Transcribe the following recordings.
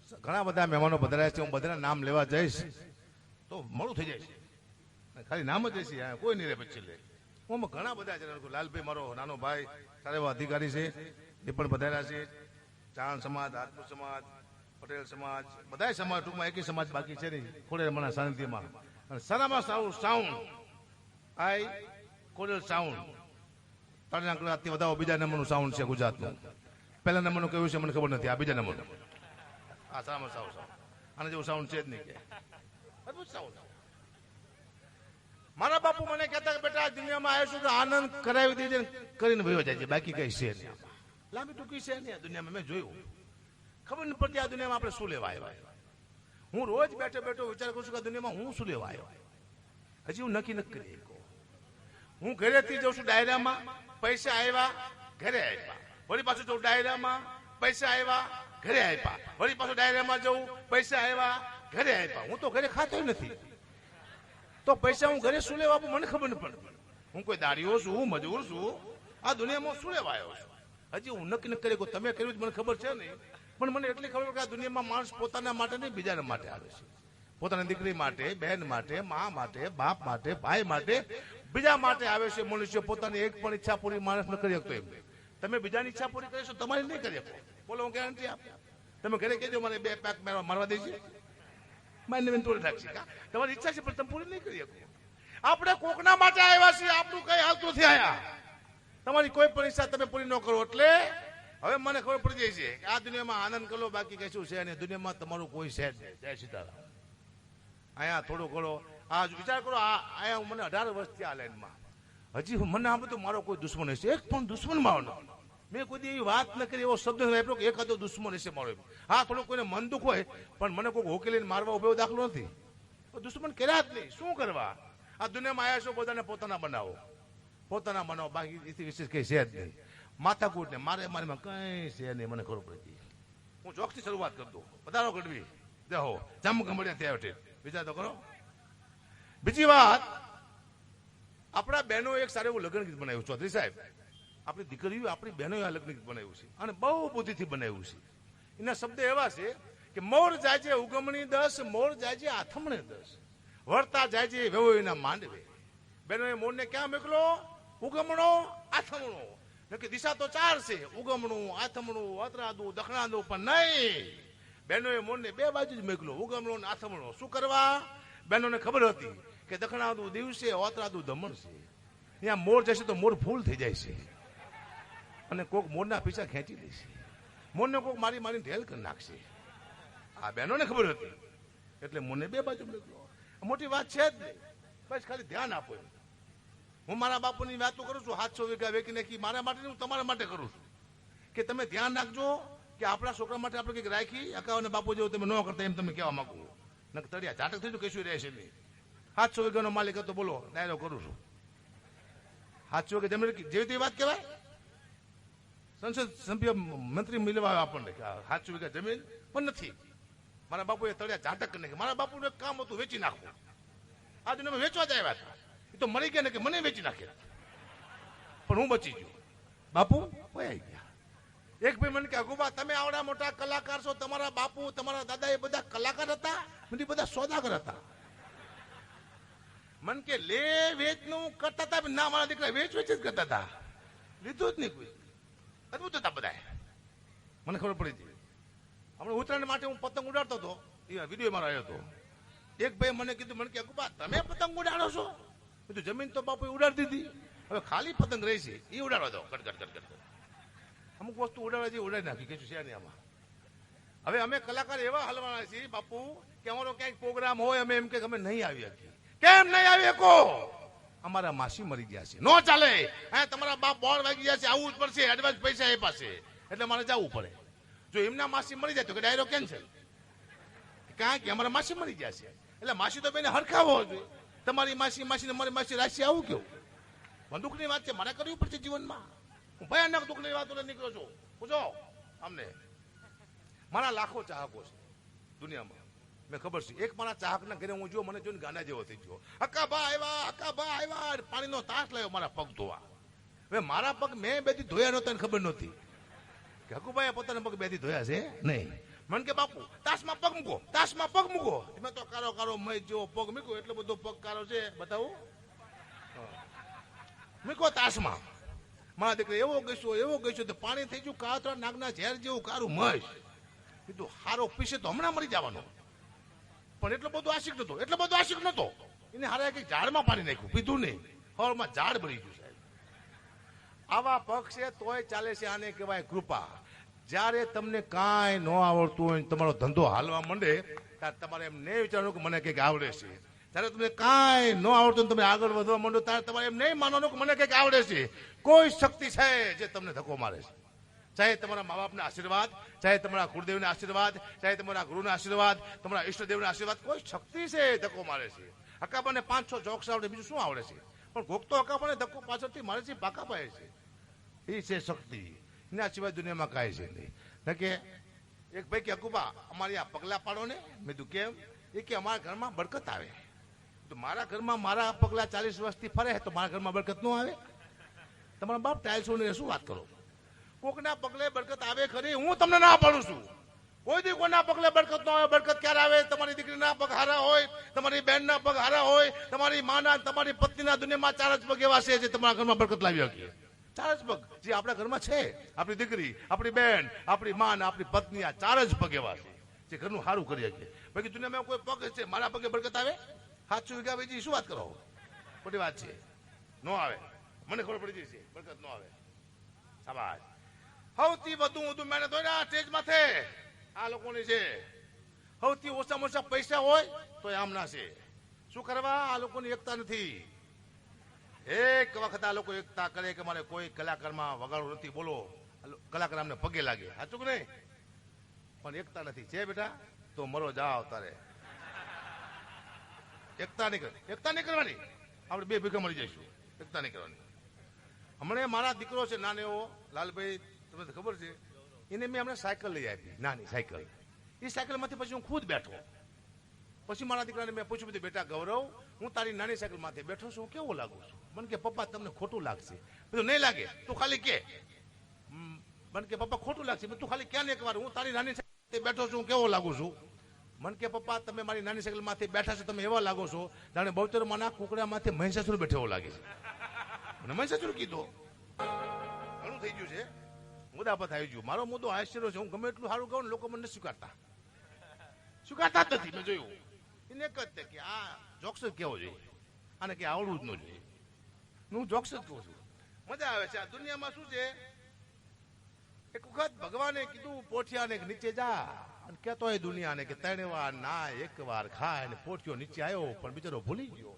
ઘણા બધા મહેમાનો પધાર્યા છે. હું બધાના નામ લેવા જઈશ તો મોડું થઈ જાય છે. ખાલી નામ જ છે, કોઈ નહીં રે પછી લે. હું ઘણા બધા છે. લાલભાઈ મારો નાનો ભાઈ, સારા એવા અધિકારી છે, એ પણ પધાર્યા છે. ચાણ સમાજ, રાજપૂત સમાજ, પટેલ સમાજ, બધા સમાજ, ટૂંકમાં એકી સમાજ બાકી છે નહીં ખોડેલ મના સાનિધ્યમાં. અને સારામાં સારું સાઉન્ડ આઈ ખોડેલ સાઉન્ડ ત્રણ ગુજરાતથી વધારે બીજા નંબરનું સાઉન્ડ છે ગુજરાતનું. પહેલા નંબરનું કયું છે મને ખબર નથી, આ બીજા નંબરનું. આ સારામાં સારું સાઉન્ડ, આને જેવું સાઉન્ડ છે જ નહીં. કે અદભુત સાઉન્ડ. મારા બાપુ મને કહેતા કે બેટા દુનિયામાં આવ્યો છું તો આનંદ કરાવી દેજે કરીને ભયો જાય છે, બાકી કઈ છે નહીં. લાંબી ટૂંકી છે નહીં આ દુનિયામાં. મેં જોયું, ખબર નથી પડતી આ દુનિયામાં આપણે શું લેવા આવ્યા. હું રોજ બેઠો બેઠો વિચાર કરું છું કે દુનિયામાં હું શું લેવા આવ્યો. હજી હું નક્કી નથી કરી શકું. હું ઘરેથી જઉં છું ડાયરામાં, પૈસા આવ્યા ઘરે આપ્યા, વળી પાછું જઉં ડાયરામાં, પૈસા આવ્યા ઘરે આપ્યા, વળી પાછું ડાયરામાં જઉં, પૈસા આવ્યા ઘરે આપ્યા. હું તો ઘરે ખાતો નથી, તો પૈસા હું ઘરે શું લેવા આપું મને ખબર નથી પડતી. હું કોઈ દાડીઓ છું, મજૂર છું, આ દુનિયામાં શું લેવા આવ્યો છું. હજી હું નક્કી ન કરી. તમે કર્યું મને ખબર છે નહીં, પણ મને એટલી ખબર કે આ દુનિયામાં માણસ પોતાના માટે નહીં બીજાના માટે આવે છે. પોતાની દીકરી માટે, બહેન માટે, મા માટે, બાપ માટે, ભાઈ માટે, બીજા માટે આવે છે. મનુષ્ય પોતાની એક પણ ઈચ્છા પૂરી માણસ ન કરી શકતો. એમ તમે બીજાની ઈચ્છા પૂરી કરીશો, તમારી નહીં કરી શકો. બોલો હું ગેરંટી આપું. તમે ઘરે કહેજો મને 2 પેક મારવા દેશે, મારી તોડી નાખશે. તમારી ઈચ્છા છે પણ તમે પૂરી નહીં કરી શકો. આપણે કોકના માટે આવ્યા છીએ, આપણું કઈ હાલતું નથી આયા. તમારી કોઈ પણ ઈચ્છા તમે પૂરી ન કરો એટલે હવે મને ખબર પડી જાય છે કે આ દુનિયામાં આનંદ કરો, બાકી કશું છે નહીં. દુનિયામાં તમારું કોઈ છે જ નહીં. જય સીતારામ. અહીંયા થોડો ઘણો આ વિચાર કરો, અહીંયા મને 18 વર્ષથી આ લાઈનમાં, હજી મને આ બધું મારો કોઈ દુશ્મન હશે, એક પણ દુશ્મન મારો નથી. મેં કોઈ એવી વાત ન કરી, એવો શબ્દ વાપર્યો કે એકાદો દુશ્મન હશે મારો. હા, થોડું કોઈને મન દુખ હોય, પણ મને કોઈ હોકેલીને મારવા ઉભો દાખલો નથી. દુશ્મન કર્યા જ નહીં. શું કરવા? આ દુનિયામાં આવ્યા છો, બધાને પોતાના બનાવો, પોતાના બનાવો, બાકી એથી વિશેષ કઈ છે જ નહીં. માથાકૂટ ને મારે મારીમાં કઈ છે નહીં. મને ખબર પડી. હું જોક્સથી શરૂઆત કરી દઉં. વધારો ગઢવી દેહો જમ ગમડ્યા ત્યાં વિચાર તો કરો. બીજી વાત, આપણા બહેનો એક સારું એવું લગ્ન ગીત બનાવ્યું. ચૌધરી સાહેબ, આપણી દીકરીઓ, આપણી બહેનોએ આ લગ્ન ગીત બનાવ્યું છે અને બહુ બુદ્ધિથી બનાવ્યું છે. એના શબ્દ એવા છે કે મોર જાજે ઉગમણી 10, મોર જાજે આથમણે 10, વળતા જાજે વેવોના માંડવે. બહેનોએ મોરને ક્યાં મોકલો? ઉગમણો, આથમણો. કે દિશા તો 4 છે, ઉગમણું, આથમણું, અથડાદું, દખણાદું, પણ નહીં. બહેનોએ મોરને 2 બાજુ જ મોકલો, ઉગમણો અને આથમણો. શું કરવા? બહેનોને ખબર હતી કે દખણાદું દિવસે, ઓતરાદું દમણ છે. ત્યાં મોર જશે તો મોર ફૂલ થઈ જાય છે અને કોક મોરના પીછા ખેંચી લેશે. મોરને કોક મારી મારીને ઢેલ કરી નાખશે. આ બહેનોને ખબર હતી એટલે મોરને 2 બાજુ મોકલો. મોટી વાત છે જ નહીં. બસ ખાલી ધ્યાન આપો. હું મારા બાપુની વાતો કરું છું. 700 વીઘા વેચી નાખી મારા માટે, હું તમારા માટે કરું છું કે તમે ધ્યાન રાખજો કે આપણા છોકરા માટે આપણે કંઈક રાખી અકાવને બાપુ જેવું તમે ન કરતા, એમ તમે કહેવા માંગુ. નક તળિયા ઝાટક થઈ કશું રહેશે નહીં. 700 વીઘાનો માલિક હતો, બોલો ડાયરો કરું છું. 700 વીઘા જમીન જેવી તેવી વાત કહેવાય. સંસદ સભ્ય મંત્રી મિલવા આપણને 700 વીઘા જમીન પણ નથી. મારા બાપુએ તળિયા ઝાટક કરી નાખી. મારા બાપુનું એક કામ હતું, વેચી નાખવું. આ દુનિયામાં વેચવા જ આવ્યા હતા. એ તો મરી ગયા ને કે મને વેચી નાખે, પણ હું બચી ગયો. બાપુ વયા ગયા. એક ભાઈ મને કે અગુબા તમે આવડા મોટા કલાકાર છો, તમારા બાપુ તમારા દાદા એ બધા કલાકાર હતા? બધા સોદાગર હતા. મન કે લે વેચ નું કરતા હતા. ના, મારા દીકરા વેચ વેચ જ કરતા હતા, લીધું જ નહીં કોઈ. અદભુત હતા બધા. મને ખબર પડી હતી. હમણાં ઉત્તરાયણ માટે હું પતંગ ઉડાડતો હતો, એ વિડીયો મારો આવ્યો હતો. એક ભાઈ મને કીધું, મને કે અગુબા તમે પતંગ ઉડાડો છો? કીધું જમીન તો બાપુ ઉડાડી દીધી, હવે ખાલી પતંગ રહી છે, એ ઉડાડવા દો. કટ. અમુક વસ્તુ ઉડાડવા જઈએ ઉડાડી નાખી, કશું છે નહીં આમાં. હવે અમે કલાકાર એવા હલવાના છીએ બાપુ કે અમારો ક્યાંક પ્રોગ્રામ હોય, અમે એમ કે અમે નહીં આવી શકીએ. કેમ નહીં આવી શકો? અમારા માસી મરી ગયા છે, નો ચાલે. તમારા બાપ 12 વાગી ગયા છે, આવવું જ પડશે, એડવાન્સ પૈસા એ પાસે, એટલે મારે જવું પડે. જો એમના માસી મરી જાય તો કે ડાયરો કેન્સલ. કારણ કે અમારા માસી મરી ગયા છે, એટલે માસી તો બેને હરખાવો જોઈએ. તમારી માસી ને મારી માસી રાશિ આવું કેવું? બંદૂકની વાત છે, મારે કરવી પડશે જીવનમાં. હું ભયાનક દુઃખની વાતો નીકળ્યો છું. પૂછો અમને. મારા લાખો ચાહકો છે દુનિયામાં, મેં ખબર છે. એક મારા ચાહકના ઘરે હું જો, મને જોઈને ગાંડા જેવો થઈ ગયો. અક્કાબા આવ્યા, પાણીનો તાસ લાવ્યો મારા પગ ધોવા. હવે મારા પગ મેં બેથી ધોયા નહોતા, ખબર નહોતી કે હકુભાઈ પોતાના પગ બેથી ધોયા છે નહીં. મને કે બાપુ તાસમાં પગ મૂકો, તાસમાં પગ મૂકો. મેં તો કારો કારો મય જેવો પગ મૂક્યો, એટલો બધો પગ કારો છે બતાવું. મૂકો તાસમાં. મારા દીકરા એવો ગઈશો તો પાણી થઈ ગયું કાળા નાગના ઝેર જેવું કારું મય. કીધું હારો પીશે તો હમણાં મરી જવાનો. પણ એટલો બધો આશિક નતો. એને હારે કઈ ઝાડમાં પાણી નાખ્યું, પીધું નહીં, હવામાં ઝાડ બળી ગયું. સાહેબ આવા પગ છે તોય ચાલે છે, આને કહેવાય કૃપા. જ્યારે તમને કાંઈ ન આવડતું હોય, તમારો ધંધો હાલવા માંડે ત્યારે તમારે એમ નહીં વિચારવાનું કે મને કંઈક આવડે છે. જ્યારે તમને કાંઈ ન આવડતું, તમે આગળ વધવા માંડો ત્યારે તમારે એમ નહીં માનવાનું કે મને કંઈક આવડે છે. કોઈ શક્તિ છે જે તમને ધક્કો મારે છે. ચાહે તમારા મા બાપના આશીર્વાદ, ચાહે તમારા કુળદેવના આશીર્વાદ, ચાહે તમારા ગુરુના આશીર્વાદ, તમારા ઈષ્ટદેવના આશીર્વાદ, કોઈ શક્તિ છે ધક્કો મારે છે. હકાબાને 5-6 જોક્સ આવડે, બીજું શું આવડે છે? પણ ગોખતો હકાબાને ધક્કો પાછળથી મારે છે, પાકા પાય છે. એ છે શક્તિ. એના સિવાય દુનિયામાં કાંઈ છે નહીં. કે એક ભાઈ કે અકુબા અમારી આ પગલા પાડો ને. મેં કીધું કેમ? એ કે અમારા ઘરમાં બરકત આવે. તો મારા ઘરમાં મારા પગલા 40 વર્ષથી ફરે તો મારા ઘરમાં બરકત ન આવે? તમારા બાપ ટાઇલ્સો ને શું વાત કરો? કોકના પગલે બરકત આવે ખરી, હું તમને ના પાડું છું. કોઈ દી કોઈના પગલે બરકત ન આવે. બરકત ક્યારે આવે? તમારી દીકરીના પગ હારા હોય, તમારી બહેનના પગ હારા હોય, તમારી માના, તમારી પત્નીના. દુનિયામાં 4 જ પગ એવા છે જે તમારા ઘરમાં બરકત લાવી શકીએ. 4 જ પગ જે આપણા ઘરમાં છે. આપણી દીકરી, આપણી બહેન, આપણી માં, આપણી પત્ની, આ 4 જ પગ એવા છે જે ઘરનું સારું કરી શકીએ. બાકી દુનિયામાં કોઈ પગ છે મારા પગે બરકત આવે? 700 વીઘા વેચી શું વાત કરો? ખોટી વાત છે. ન આવે. મને ખબર પડી જશે બરકત ન આવે. શાબાશ. સૌથી વધુ મહેનત હોય ને આ સ્ટેજ માથે આ લોકોની છે. સૌથી ઓછામાં ઓછા પૈસા હોય તો આમ ના છે. શું કરવા? આ લોકોની એકતા નથી. એક વખત આ લોકો એકતા કરે કે મારે કોઈ કલાકારમાં વગાડવું નથી, બોલો કલાકાર અમને પગે લાગે, સાચું કે નહીં? પણ એકતા નથી. છે બેટા તો મરો જાઓ તારે. એકતા નહીં કરવાની. આપણે 2 ભેગા મળી જઈશું. એકતા નહીં કરવાની. હમણાં મારા દીકરો છે નાનો એવો લાલભાઈ, તમને ખબર છે, એને મેં હમણાં સાયકલ લઈ આપી, નાની સાયકલ. એ સાયકલમાંથી પછી હું ખુદ બેઠો. પછી મારા દીકરાને મેં પૂછ્યું, બધું બેટા ગૌરવ, હું તારી નાની સાયકલ માથે બેઠો છું, કેવો લાગુ છું? મને કે પપ્પા તમને ખોટું લાગશે. બધું નહીં લાગે, તું ખાલી કે. મને કે પપ્પા ખોટું લાગશે. તું ખાલી ક્યાં ને એકવાર, હું તારી નાની સાયકલ બેઠો છું, કેવો લાગુ છું? મને કે પપ્પા તમે મારી નાની સાયકલ માથે બેઠા છો, તમે એવા લાગો છો જાણે બહુચરમાના કુકડા માથે મહિષાસુર બેઠો એવો લાગે છે. મને મહિષાસુર કીધું. ઘણું થઈ ગયું છે, મુદ્દા પર આવી ગયું. મારો મુદ્દો આશ્ચર્ય છે. હું ગમે એટલું સારું કહું, લોકો મને સ્વીકારતા જ નથી. મેં જોયું એને એક જ કે આ જોક્સ જ કેવો જોઈએ, આને કે આવડવું જ ન જોઈએ. હું જોક્સ જ કહું છું. મજા આવે છે. આ દુનિયામાં શું છે, એક વખત ભગવાને કીધું પોઠિયાને નીચે જા, અને કહેતો હોય દુનિયાને કે 3 વાર ના 1 વાર ખાય. અને પોઠિયો નીચે આવ્યો પણ બિચારો ભૂલી ગયો.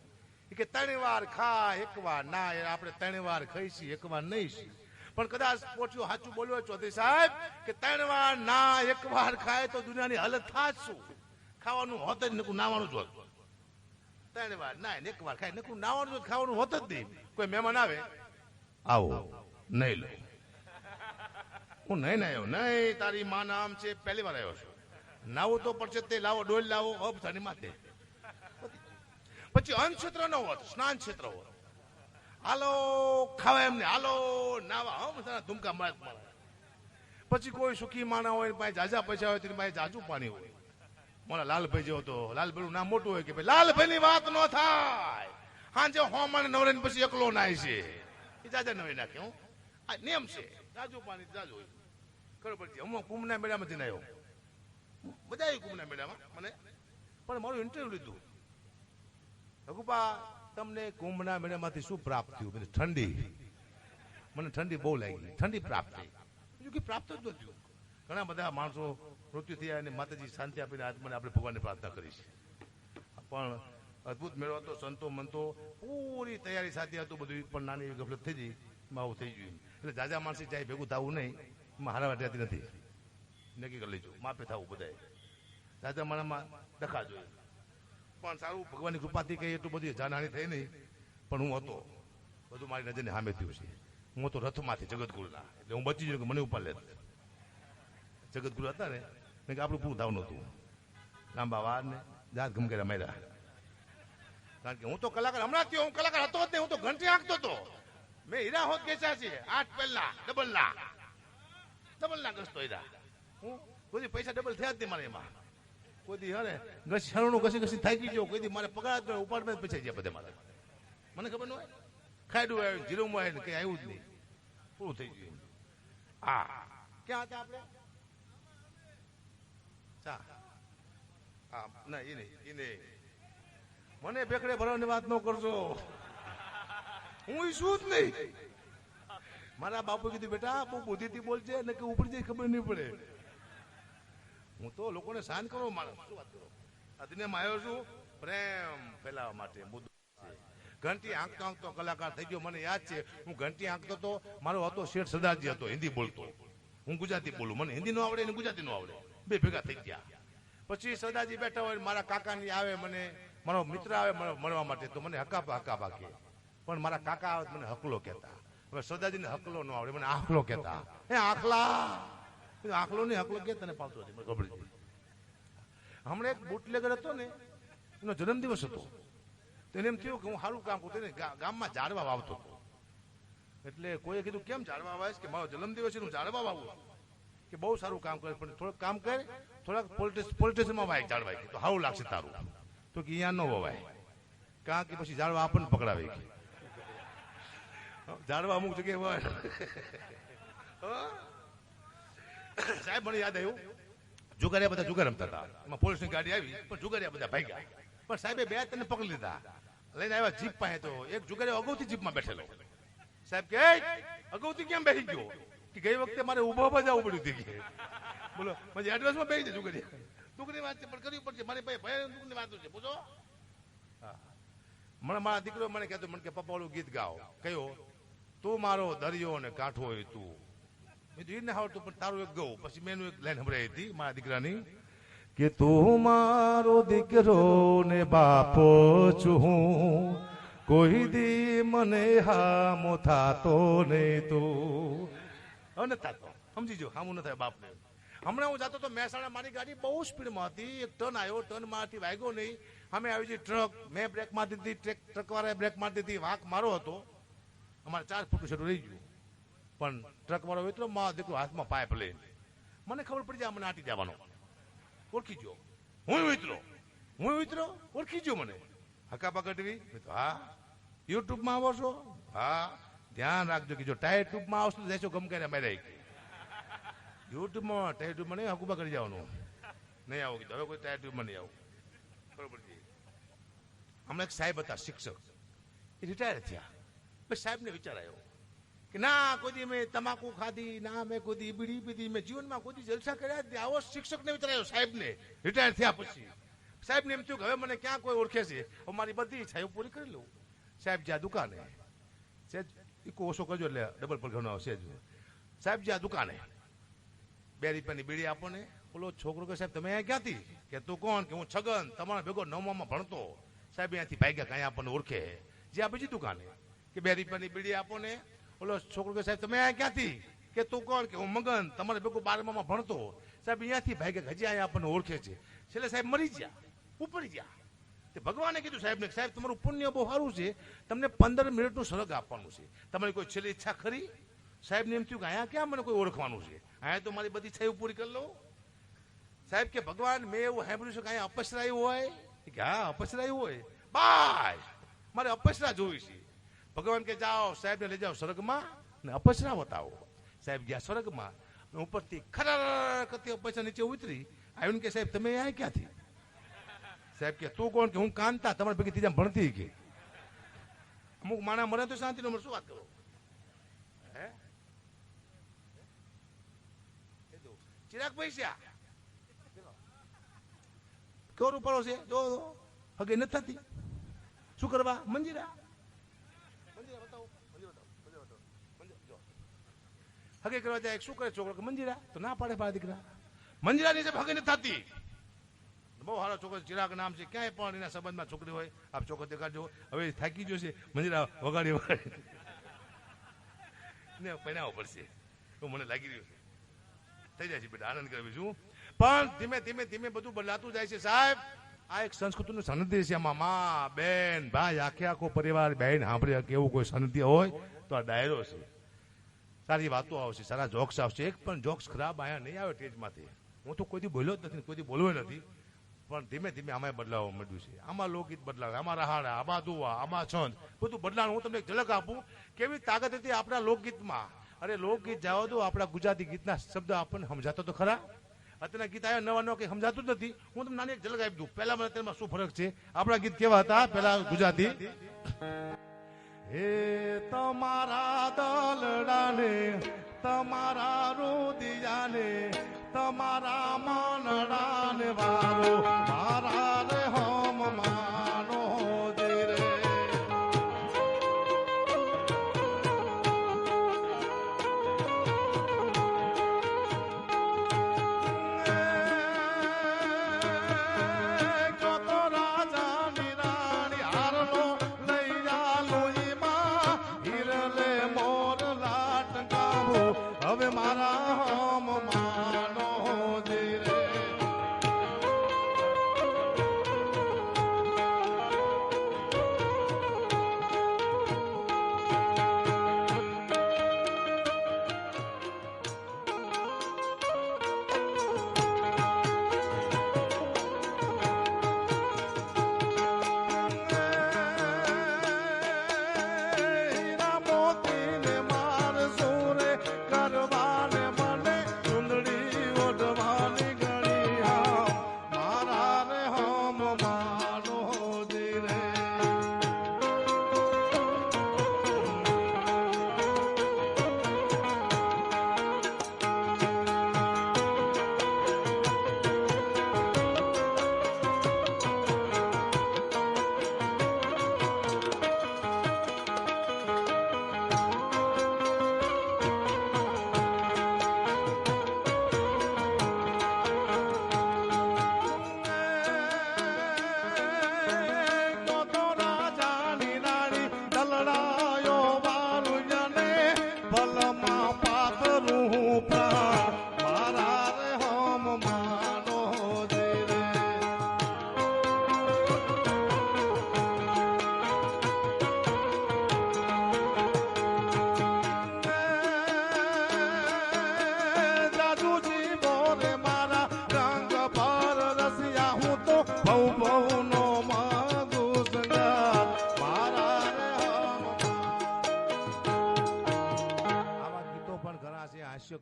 કે 3 વાર ખા 1 વાર ના. આપણે 3 વાર ખાઈશી 1 વાર નહીં. પણ કદાચ પોઠિયો સાચું બોલ્યો ચૌધરી સાહેબ કે 3 વાર ના 1 વાર ખાય તો દુનિયાની હાલત થાત શું? ખાવાનું હોત જ નકું નાવાનું જ હોત. 3 વાર ના 1 વાર ખાય નકું નાવાનું જ, ખાવાનું હોત જ નહીં. કોઈ મહેમાન આવે, આવો નહીં લો. હું નહીં આવ્યો. નહીં, તારી માં નામ છે, પહેલી વાર આવ્યો છું. નાવું તો પડશે તે લાવો, ડોલ લાવો, અબથાની માથે. પછી અન્ન ક્ષેત્ર ન હોત, સ્નાન ક્ષેત્ર હોત. હાલો ખાવા એમને, હાલો નાવા, ધૂમકા મારે. પછી કોઈ સુખી માણા હોય, પાસે જાજા પૈસા હોય, તેની પાસે જાજુ પાણી હોય. મારા લાલભાઈ જેવો તો, લાલભાઈ નું નામ મોટું હોય કે ભાઈ લાલભાઈ ની વાત ન થાય. હાજે હોમાને નવરે પછી એકલો નાય છે, એ જાજા નવી નાખે. હું આ નિયમ છે, જાજુ પાણી જાજુ હોય. ખબર પડતી. હું કુંભના મેળામાંથી આવ્યો, બધા આવી કુંભના મેળામાં મને, પણ મારું ઇન્ટરવ્યુ લીધું. ભગુપા તમને કુંભના મેળામાંથી શું પ્રાપ્ત થયું? ઠંડી. મને ઠંડી બહુ લાગી. ઠંડી પ્રાપ્ત થઈ. બીજું કે પ્રાપ્ત જ નથી. ઘણા બધા માણસો મૃત્યુ થયા અને માતાજી શાંતિ આપીને આત્માને આપણે ભગવાનને પ્રાર્થના કરી છે. પણ અદભુત મેળો હતો. સંતો મંતો પૂરી તૈયારી સાથે હતું બધું, પણ નાની એવી ગફલત થઈ ગઈ, એમાં આવું થઈ ગયું. એટલે જાજા માણસી ચાહે ભેગું થવું નહીં, એમાં હારાવાટ રહેતી નથી. નક્કી કરી લેજો, માપે થવું બધાએ. જાજા માણામાં ડખા જોઈએ. પણ સારું ભગવાનની કૃપાથી કઈ એટલું બધી જાનહાની થઈ નહીં, પણ હું હતો, બધું મારી નજરની સામે થયું છે. હું હતો રથમાંથી જગતગુરુના, એટલે હું બચી ગયો કે મને ઉપર લેત. જગતગુરુ હતા ને કે આપણું પૂરું થવાનું હતું. લાંબા વાર ને જાત ગમકેરા માર્યા. કારણ કે હું તો કલાકાર હમણાં થયો, હું કલાકાર હતો જ નહીં. હું તો ઘંટી આંકતો હતો. મેં હીરા હોત ગેસા છે 8 પહેલા ડબલ ના ગસતો હીરા. હું કોઈ પૈસા ડબલ થયા જ નહીં મારે એમાં. કોઈ અરે શરણું ઘસી થાકી ગયો, કોઈ મારે પગાર જ ઉપાડમાં પૈસા ગયા બધે મારે. મને ખબર ન હોય, ખાયડું આવ્યું, જીરોમાં આવ્યું, કઈ આવ્યું જ નહીં, પૂરું થઈ ગયું. હા, ક્યાં હતા આપણે? ના એ નહીં, મને બેકડે ભરવાની વાત ન કરજો, હું શું જ નહીં. મારા બાપુ કીધું બેટા બહુ બુદ્ધિથી બોલજે ને કે ઉપડી જાય ખબર નહીં પડે. હું તો લોકોને શાંત કરો માણસ, શું વાત કરો. આ દુનિયામાં આવ્યો છું પ્રેમ ફેલાવવા માટે. મુદ્દો ઘંટી આંકતો કલાકાર થઈ ગયો. મને યાદ છે હું ઘંટી આંકતો તો, મારો હતો શેઠ સરદારજી હતો, હિન્દી બોલતો, હું ગુજરાતી બોલું, મને હિન્દી નો આવડે ને ગુજરાતી નો આવડે, બે ભેગા થઈ ગયા. પછી સરદારજી બેઠા હોય, મારા કાકાની આવે, મને મારો મિત્ર આવે મળવા માટે, તો મને હકાપા કે, પણ મારા કાકા આવે મને હકલો કહેતા. હવે સરદારજીને હકલો ન આવડે, મને આખલો કહેતા. એ આખલો ને હકલો કે તને પાવતો હતી, મને ખબર હતી. હમણાં એક બુટલેગર હતો ને, એનો જન્મદિવસ હતો. તેને એમ થયું કે હું સારું કામ કરું, તેને ગામમાં ઝાડવા વાવતો હતો. એટલે કોઈએ કીધું કેમ ઝાડવા વાવીશ? કે મારો જન્મદિવસ છે હું ઝાડવા વાવું. કે બહુ સારું કામ કરે, પણ થોડુંક કામ કરે, થોડાક પોલિટિશિયનમાં વાય ઝાડવા, તો સારું લાગશે તારું. તો કે અહીંયા ન વવાય, કારણ કે પછી ઝાડવા આપણને પકડાવે. ઝાડવા અમુક જગ્યાએ હોય. સાહેબ મને યાદ આવ્યું, જુગારિયા બધા જુગાર રમતા હતા, એમાં પોલીસની ગાડી આવી, પણ જુગારિયા બધા ભાગ્યા. પણ સાહેબે બે તને પકડી લીધા, લઈને આવ્યા જીપ પાસે. તો એક જુગારિયો અગાઉથી જીપમાં બેઠેલો. સાહેબ કે અગાઉથી કેમ બેસી ગયો? કે ગઈ વખતે મારે ઉભા જવું પડ્યું હતી. બોલો પછી એડવાન્સમાં બેસી જાય જુગારિયા. દુઃખની વાત છે પણ કરવી પડશે, મારી ભાઈ ભય દુઃખની વાત છે. પૂછો. મને મારા દીકરો મને કહેતો, મને કે પપ્પા ઓલું ગીત ગાઓ. કયો? તું મારો દરિયો ને કાંઠો હોય તું. એ ના આવડતું, પણ તારું એક ગયું. પછી મેં એક લાઈન સંભળાવી હતી મારા દીકરાની, કે તું મારો દીકરો ને બાપો છું હું, કોઈ દી મને હામો થાતો ને તું. હવે નથી થતો, સમજી જો, હામું ન થાય બાપને. હમણાં હું જતો તો મહેસાણા, મારી ગાડી બહુ સ્પીડમાં હતી. એક ટર્ન આવ્યો, ટર્ન માંથી વાગ્યો નહીં, અમે આવી જઈ ટ્રક, મેં બ્રેક મારી દીધી, ટ્રક વાળાએ બ્રેક મારી દીધી, વાંક મારો હતો. અમારે 4 ફૂટ છેટું રહી ગયું, પણ ટ્રક વાળો એટલો મારો દીકરો હાથમાં પાઇપ લઈને, મને ખબર પડી જાય મને આટી જવાનો. ઓળખી ગયો, હું વિતરો ઓળખી ગયો મને. હકા પકડવી? હા. યુટ્યુબમાં આવો છો? હા. ધ્યાન રાખજો કે જો ટાયર ટ્યુબમાં આવશો તો દેશો ગમ કરીને મારી. યુટ્યુબમાં ટાયર ટ્યુબમાં નહીં, હકુબા કરી જવાનું નહીં. આવું કીધું, હવે કોઈ ટાયર ટ્યુબમાં નહીં આવું. બરોબર છે. હમણાં એક સાહેબ હતા શિક્ષક, એ રિટાયર થયા. પછી સાહેબને વિચાર આવ્યો કે ના કોઈ દી મેં તમાકુ ખાધી, ના મેં કોઈ દી બીડી પીધી, મેં જીવનમાં કોઈ દી જલસા કર્યા જ નહીં. આવો શિક્ષકને વિચાર આવ્યો સાહેબને રિટાયર થયા પછી. સાહેબને એમ થયું કે હવે મને ક્યાં કોઈ ઓળખે છે, હવે મારી બધી ઈચ્છા પૂરી કરી લઉં. સાહેબ જ્યાં દુકાને સેજ ઇકો ઓછો કરજો એટલે ડબલ પર ઘણો આવશે. સાહેબ જ્યાં દુકાને 2 રૂપિયાની બીડી આપો ને. ઓલો છોકરો કે સાહેબ તમે અહીંયા ક્યાંથી? કે તું કોણ? કે હું છગન, તમારા ભેગો 9માં ભણતો. સાહેબ અહીંયાથી ભાગ્યા, કાંઈ આપણને ઓળખે. જ્યાં બીજી દુકાને કે 2 રૂપિયાની બીડી આપો ને. ઓલો છોકરો કે સાહેબ તમે અહીંયા ક્યાંથી? કે તું કોણ? કે હું મગન, તમારે ભેગો 12માં ભણતો. સાહેબ અહીંયાથી ભાગ્યા, હજી અહીંયા આપણને ઓળખે છે. છેલ્લે સાહેબ મરી ગયા, ઉપડી ગયા. ભગવાને કીધું સાહેબને, સાહેબ તમારું પુણ્ય બહુ સારું છે, તમને 15 મિનિટનું સ્વર્ગ આપવાનું છે, તમારી કોઈ છેલ્લી ઈચ્છા ખરી? સાહેબને એમ થયું કે અહીંયા ક્યાં મને કોઈ ઓળખવાનું છે, અહીંયા તો મારી બધી ઈચ્છા પૂરી કરી લો. સાહેબ કે ભગવાન મેં એવું સાંભળ્યું છે કે અહીંયા અપસરાયું હોય? કે હા અપસરાયું હોય. બાય મારે અપસરા જોવી છે. ભગવાન કે જાઓ સાહેબને લઈ જાઓ સ્વર્ગમાં ને અપસરા બતાવો. સાહેબ ગયા સ્વર્ગમાં, ઉપરથી ખરા કરતી અપસરા નીચે ઉતરી આવીને કે સાહેબ તમે અહીંયા ક્યાંથી? સાહેબ કે તું કોણ? કે હું કાંતા, તમારે ભેગી ત્રીજા ભણતી. કે અમુક માણા મરે તો શાંતિ નો, શું વાત કરો? હે ચિરાગ પૈસા કેવો રૂપાળો છે, જો હગે નથી થતી. શું કરવા? મંજીરા હગે કરવા જાય. શું કરે છોકરો? કે મંજીરા. તો ના પાડે મારા દીકરા, મંજીરા ની હગે નથી થતી. બહુ સારો છોકરો ચિરાગ નામ છે, ક્યાંય પણ એના સંબંધમાં છોકરી હોય આપ છોકરો દેખાડજો. હવે થાકી ગયો છે, મંજીરા વગાડી ને પહેરાવો પડશે એવું મને લાગી રહ્યું છે. થઈ જાય છે બેટા, આનંદ કરવી છું. પણ ધીમે ધીમે ધીમે બધું બદલાતું જાય છે સાહેબ. આ એક સંસ્કૃતિનું સાનિધ્ય છે. આમાં મા, બેન, ભાઈ, આખો પરિવાર બેન સાંભળે કે એવું કોઈ સાનિધ્ય હોય તો આ ડાયરો છે. સારી વાતો આવશે, સારા જોક્સ આવશે. એક પણ જોક્સ ખરાબ આયા નહીં આવે સ્ટેજમાંથી. હું તો કોઈથી બોલ્યો જ નથી, કોઈથી બોલવો નથી, પણ ધીમે ધીમે આમાં બદલાવ મળ્યું છે. આમાં લોકગીત બદલાવે, આમાં રહાડા, આમાં દુવા, આમાં છંદ, બધું બદલાવ. હું તમને એક ઝલક આપું કેવી તાકાત હતી આપણા લોકગીતમાં. અરે લોકગીત જાઓ તો આપણા ગુજરાતી ગીતના શબ્દ આપણને સમજાતો તો ખરા. અત્યારના ગીત આવ્યા નવા નવા કંઈ સમજાતું જ નથી. હું તમને નાની એક ઝલક આપી દઉં. પહેલા મને તેમાં શું ફરક છે. આપણા ગીત કેવા હતા પેલા ગુજરાતી? હે તમારા દલડાને, તમારા રોદિયાને, તમારા માનડાને વારો મારા રે હમ માનો રે. હવે મારા હમ માનો રે.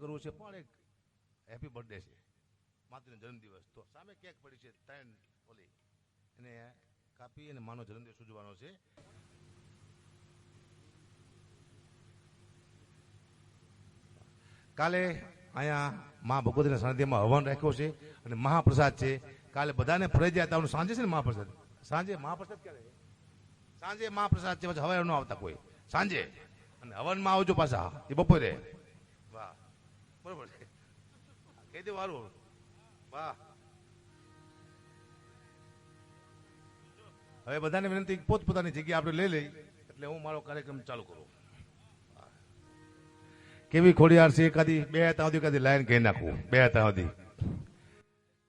કરવું છે પણ એક હેપી બર્થડે છે, માતૃનો જન્મદિવસ. તો સામે કેક પડી છે, 3 ઓલી એને કાપી અને માનો જન્મદિવસ ઉજવવાનો છે. કાલે અહીંયા મા ભગવતીના સાનિધ્યમાં હવન રાખ્યો છે અને મહાપ્રસાદ છે. કાલે બધાને ફરજિયાત આવવાનું. સાંજે છે ને મહાપ્રસાદ, સાંજે મહાપ્રસાદ ક્યારે? સાંજે મહાપ્રસાદ છે, પછી હવે ન આવતા કોઈ. સાંજે અને હવનમાં આવજો પાછા, એ બપોરે. વાહ, બરોબર છે, કહી દે વારું. વાહ, હવે બધાને વિનંતી, પોતપોતાની જગ્યા આપણે લઈ લઈ એટલે હું મારો કાર્યક્રમ ચાલુ કરું. કેવી ખોડિયાર છે, એકાદી 2 તાવદી એકાદી લાઈન કહી નાખું. 2 તાવદી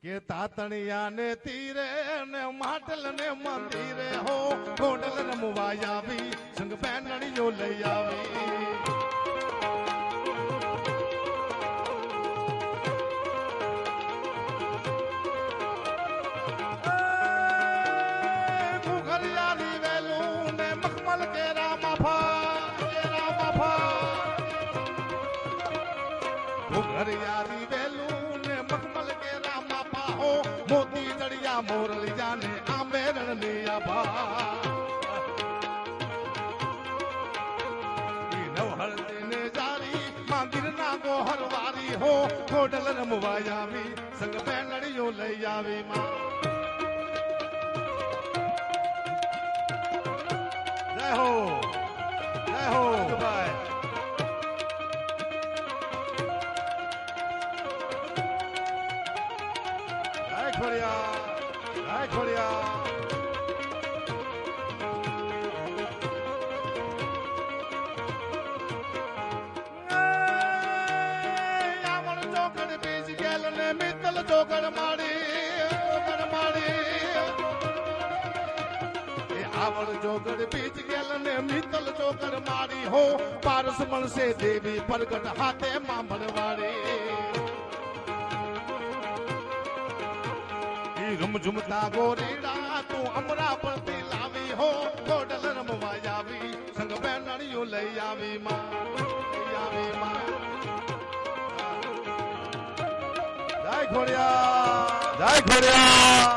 કે તાતણિયા ને તીરે ને માટલ ને મંદિરે હો ખોડલ ને મુવાઈ આવી સંગ બેનણીઓ લઈ આવી. ઘુઘરિયાની વેલું ને મખમલ કેરા માફા ઘુઘરિયાની વેલું ને મખમલ કેરા માફા હો મોતી જડિયા મોરલી જાને આંબેરણ ને આભા. નવહરદી ને જારી માંગીર ના ગોહરવારી હો ખોડલ રમવાઈ આવી સંગ બેનડીઓ લઈ આવી. માં જય હો, જય હો ભાઈ. જય ખોડિયા, જય ખોડિયા. આમણ ચોકડ બીજ ગેલ ને મિત્તલ ચોકડ માડી આવડ જોગડ બીજ ગેલ ને મિત્તલ ચોકડ મારી હો પારસ મળશે દેવી પ્રગટ હાથે માં ભરવાડી. રૂમઝુમતા ગોરીડા તું અમરા પરથી લાવી હો ગોડલ રમવા આવી સંગ બેનડીઓ લઈ આવી માં જય ખોડિયા જય ખોડિયા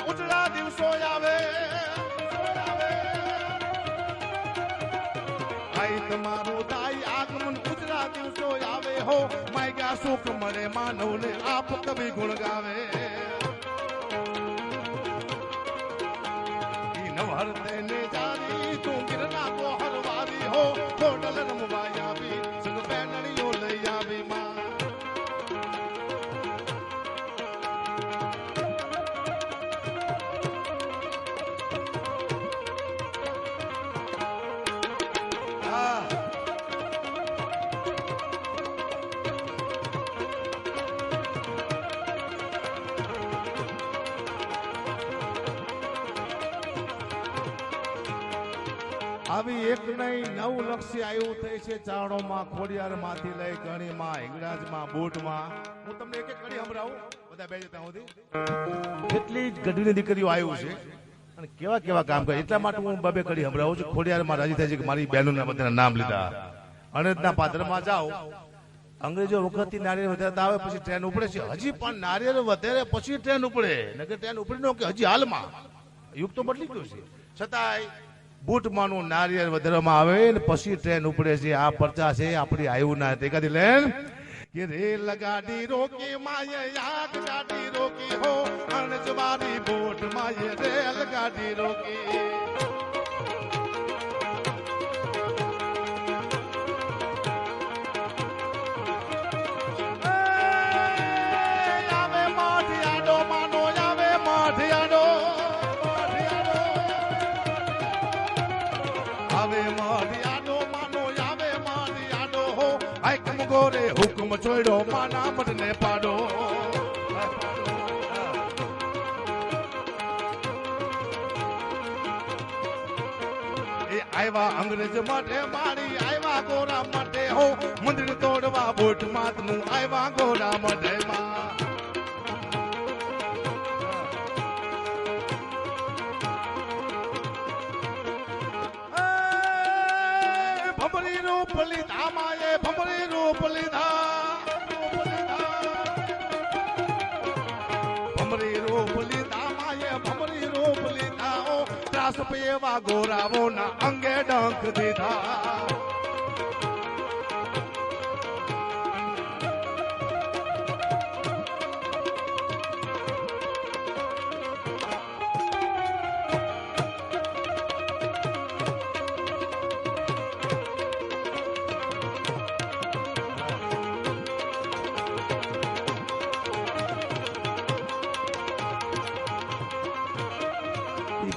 ઉજળા દિવસો આવે ભાઈ તમારું થાય આગમન ઉજળા દિવસો આવે હો માયગા સુખ મળે માનવને આપ કવિ ગુણ ગાવે નવહર તેને જારી તું ગિરના તો હરવારી હો ગોડલ રમવા આવી સંગ બેનડીઓ લઈ આવી માં આવી એક નહીં 9 લક્ષ્ય આવ્યું થઈ છે ચારણોમાં ખોડિયાર માંથી લઈ ગણીમાં હિંગળાજમાં બોટમાં હું તમને એક એક કડી સંભળાવું બધા બેસી ત્યાં સુધી કેટલી ગઢવીની દીકરીઓ આવ્યું છે અને કેવા કેવા કામ કરે એટલા માટે હું બબે કડી સંભળાવું છું ખોડિયારમાં રાજી થાય છે કે મારી બહેનોના બધાના નામ લીધા અણદના પાદરમાં જાઓ અંગ્રેજો વખતથી નારિયેળ વધારતા આવે પછી ટ્રેન ઉપડે છે હજી પણ નારિયેળ વધારે પછી ટ્રેન ઉપડે નકર ટ્રેન ઉપડી ન કે હજી હાલમાં યુગ તો બદલી ગયું છે છતાંય બૂટમાંનું નારિયેળ વધારવામાં આવે ને પછી ટ્રેન ઉપડે છે આ પરચા છે આપણી આયુ ના તેકાથી લેન કે રેલ ગાડી રોકી માયે આગ ગાડી રોકી હો અણજવારી બોટ માયે રેલ ગાડી રોકી ગોરે હુકમ છોડ્યો માના મટને પાડો એ આવ્યા અંગ્રેજ માટે મારી આવ્યા ગોરા માટે હો મંદિર તોડવા બોટ માતનું આવ્યા ગોરા માટે માં ભમરી રૂપ લીધા માએ ભમરી રૂપ લીધા ભમરી રૂપ લીધા માએ ભમરી રૂપ લીધા ઓ ત્રાસ પેવા ગોરાવો ના અંગે ડંક દીધા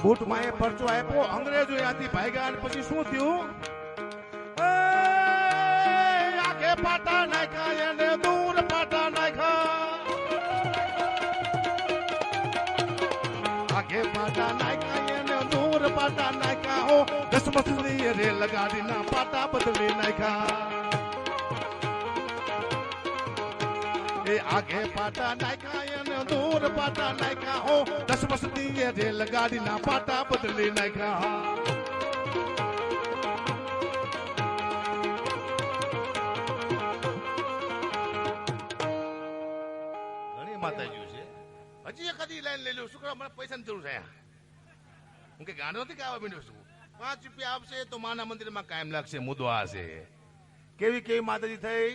બૂટ માં એ પરચો આપ્યો અંગ્રેજો ત્યાંથી ભાગ્યા પછી શું થયું આગે પાટા નાખ્યા એને દૂર પાટા નાખ્યા આગે પાટા નાખ્યા એને દૂર પાટા નાખ્યા હો દસમસની રેલ ગાડીના પાટા બદલી નાખ્યા એ આગે પાટા નાખ્યા એને દૂર પાટા નાખ્યા હો દસમસની રેલ ગાડીના પાટા બદલી નાખ્યા ઘણી માતાજીઓ છે હજી એકાદી લાઈન લઈ લો શું કરો મને પૈસાની જરૂર છે હું કે ગાંડો નથી કે આવવા માંડ્યો છું 5 રૂપિયા આપશે તો માના મંદિરમાં કાયમ લાગશે મુદ્દો આ છે કેવી કેવી માતાજી થઈ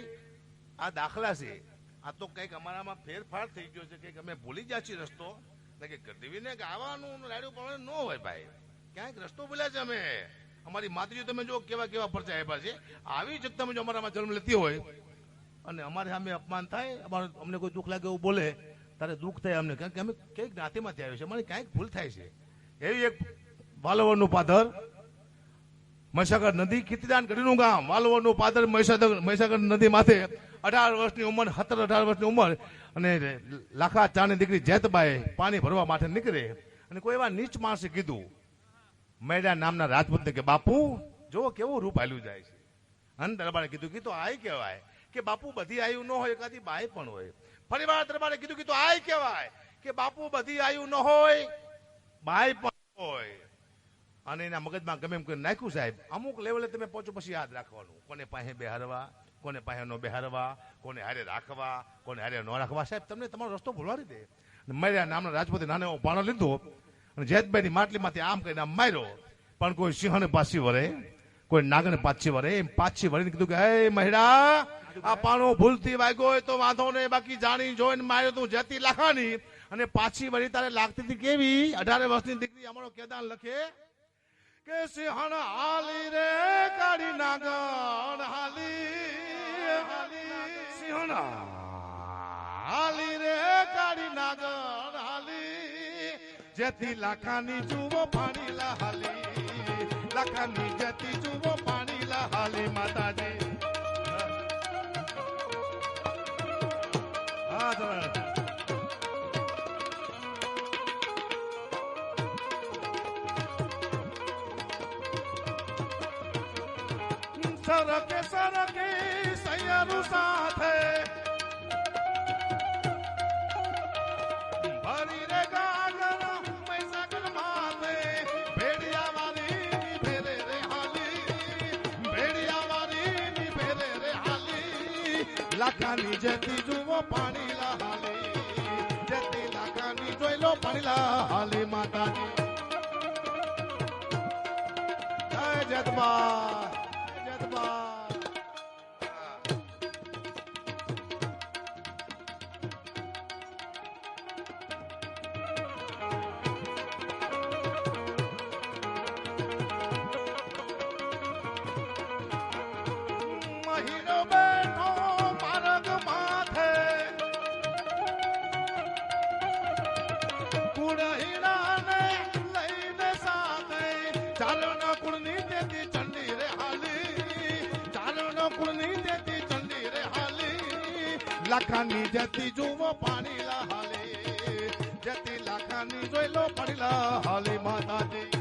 આ દાખલા છે આ તો કઈક અમારામાં ફેરફાર થઈ ગયો છે કઈક અમે ભૂલી ગયા છીએ રસ્તો કે ગઢવીને ગાવાનું રાડ્યું પણ ન હોય ભાઈ ક્યાંક રસ્તો ભૂલ્યા છે અમે અમારી માતાજી તમે જો કેવા કેવા પરચા આપ્યા છે આવી જ તમે જો અમારામાં જન્મ લેતી હોય અને અમારે સામે અપમાન થાય અમને કોઈ દુઃખ લાગે એવું બોલે તારે દુઃખ થાય અમને કારણ કે અમે કઈક જ્ઞાતિમાંથી આવ્યું છે અમારી ક્યાંક ભૂલ થાય છે એવી એક વાલવરનું પાદર મહીસાગર નદી કીર્તિદાન ગઢીનું ગામ વાલવડનું પાદર મહીસાગર નદી માથે 18 વર્ષની ઉંમર 17-18 વર્ષની ઉંમર અને લાખા ચાની દીકરી જેતબાઈ પાણી ભરવા માટે નીકળે અને કોઈ એવા નીચ માણસે કીધું મેડા નામના રાજપૂતને કે બાપુ જો કેવું રૂપ હાલ્યું જાય છે. અને દરબારે કીધું કે તો આય કહેવાય કે બાપુ બધી આયુ ન હોય એકાદી બાઈ પણ હોય. ફરીવાર દરબારે કીધું કે તો આય કહેવાય કે બાપુ બધી આયુ ન હોય બાઈ પણ હોય. અને એના મગજમાં ગમે એમ કરી નાખ્યું સાહેબ. અમુક લેવલે તમે પહોંચો પછી યાદ રાખવાનું કોને પાસે બેહારવા, કોને પાસે નો બેહારવા, કોને હારે રાખવા, કોને હારે ન રાખવા. સાહેબ તમને તમારો રસ્તો ભૂલવાડી દે. મર્યા નામના રાજપૂતે નાનો એવો પાણો લીધો અને જેતબાઈની માટલીમાંથી આમ કરીને આમ માર્યો. પણ કોઈ સિંહને પાછી વરે, કોઈ નાગને પાછી વરે. એમ પાછી વળીને કીધું કે હે મહિડા, આ પાણો ભૂલથી વાગ્યો હોય તો વાંધો નહીં, બાકી જાણી જોઈને માર્યો તું જેતી લાખાની. અને પાછી વળી તારે લાગતી હતી કેવી? 18 વર્ષની દીકરી અમારો કેદાન લખે કે સિંહણ હાલી રે કાળી નાગણ હાલી, સિંહણ હાલી રે કાળી નાગણ હાલી, જેથી લાખાની જુઓ પાણી લા હાલી, લાખાની જેથી જુઓ પાણી લા હાલી. માતાજી સરકે સરકે સૈયારું સાથે ભરી રે ગાગર મહીસાગર માથે, ભેડિયા વાળી ફેરે રે હાલી, ભેડિયા વાળી ફેરે રે હાલી, લાખાની જેથી જુઓ પાણી લા હાલી, જેથી લાખાની જોઈ લો પાણી લા હાલી. માતાજી જય જેતબા. મહિનો બેઠો માર્ગ માથે, કુળહીણાને લઈને સાથે, ચારણ કુળની દેતી ચંડી રે હાલી, ચારણ કુળની દેતી ચંડી રે હાલી, લાખાની જેતી જુઓ પાણી લા હાલી, જેતી લાખાની જોઈ લો પાણી લા હાલી. માતાજી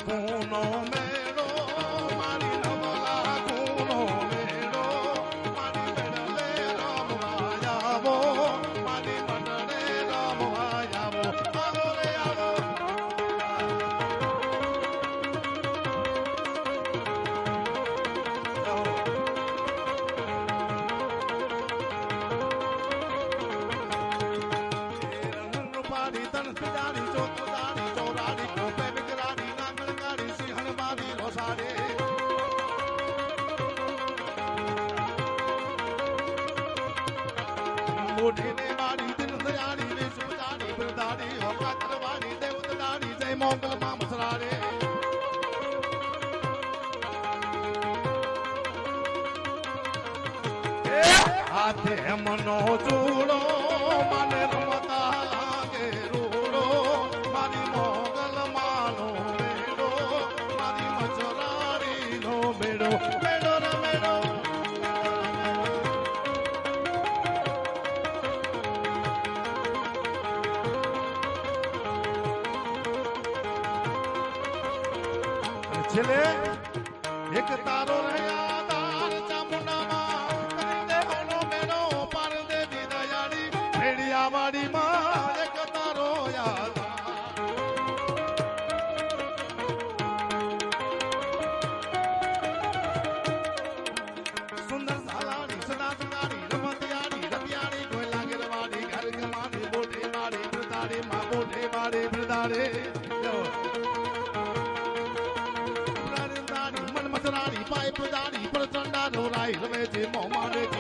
ગુનો મેળો મારી નવલા ગુનો મેળો, મારી બડલે રમવા આવો, મારી બડલે રમવા આવો, આવો રે આવો. રંગ પાડી તન સિદારી ચોકદારી ચોરાડી કોપે બિગરાડી નાગણ ગાડી સિંહણ બારી રોસાડે. મોઢીને વાડી દિન દયાડી ને સુદાડી બિરદાડી હોકા કરવાડી દેવત દાડી જય મોગલ માં મસરાડે. હાથે મનો ચૂડો મને રમતા લાગે રૂડો, મારી મોગલ માનો બેડો, મારી મચરાડી નો બેડો, બેડો રે બેડો. છેલ્લે એક તારો રહ્યા તાર ચામુંડામાં, કરી દે હોનો મેળો પાર દેવી દયાળી, ભેડિયા વાડીમાં એક તારો યાદ. ચંડા ઢોરાઈ રમે છે મોં માંડે